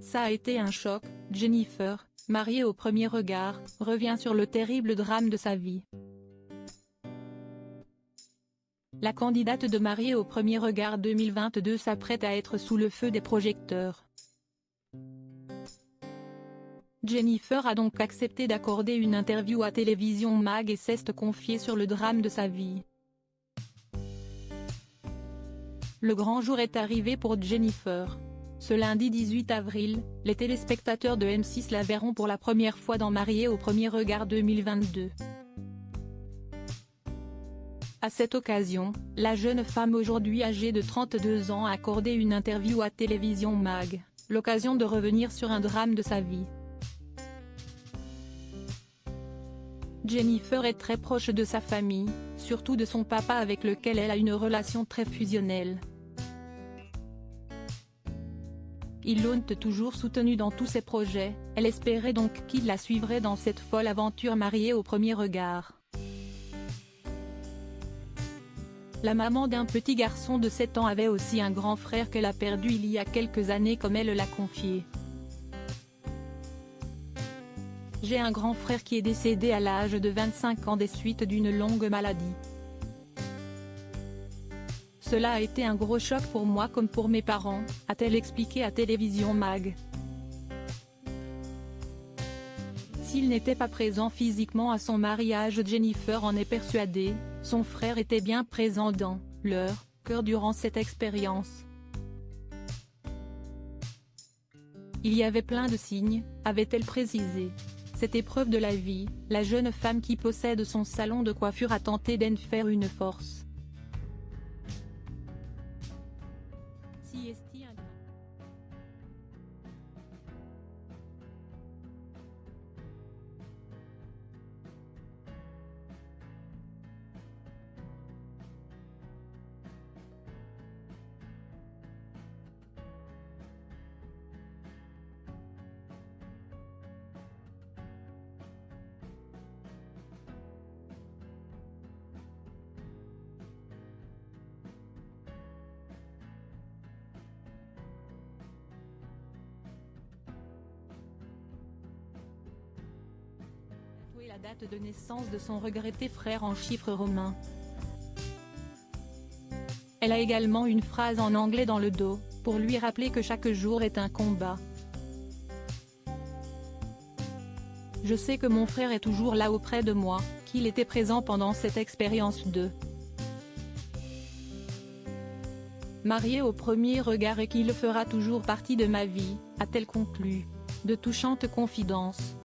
Ça a été un choc. Jennifer, mariée au premier regard, revient sur le terrible drame de sa vie. La candidate de Mariée au premier regard 2022 s'apprête à être sous le feu des projecteurs. Jennifer a donc accepté d'accorder une interview à Télévision Mag et s'est confiée sur le drame de sa vie. Le grand jour est arrivé pour Jennifer. Ce lundi 18 avril, les téléspectateurs de M6 la verront pour la première fois dans Mariée au premier regard 2022. À cette occasion, la jeune femme aujourd'hui âgée de 32 ans a accordé une interview à Télévision Mag, l'occasion de revenir sur un drame de sa vie. Jennifer est très proche de sa famille, surtout de son papa avec lequel elle a une relation très fusionnelle. Il l'ont toujours soutenue dans tous ses projets, elle espérait donc qu'il la suivrait dans cette folle aventure Mariée au premier regard. La maman d'un petit garçon de 7 ans avait aussi un grand frère qu'elle a perdu il y a quelques années comme elle l'a confié. J'ai un grand frère qui est décédé à l'âge de 25 ans des suites d'une longue maladie. Cela a été un gros choc pour moi comme pour mes parents, a-t-elle expliqué à Télévision Mag. S'il n'était pas présent physiquement à son mariage, Jennifer en est persuadée, son frère était bien présent dans leur cœur durant cette expérience. Il y avait plein de signes, avait-elle précisé. Cette épreuve de la vie, la jeune femme qui possède son salon de coiffure a tenté d'en faire une force. Et la date de naissance de son regretté frère en chiffres romains. Elle a également une phrase en anglais dans le dos, pour lui rappeler que chaque jour est un combat. Je sais que mon frère est toujours là auprès de moi, qu'il était présent pendant cette expérience de Mariée au premier regard et qu'il fera toujours partie de ma vie, a-t-elle conclu. De touchantes confidences.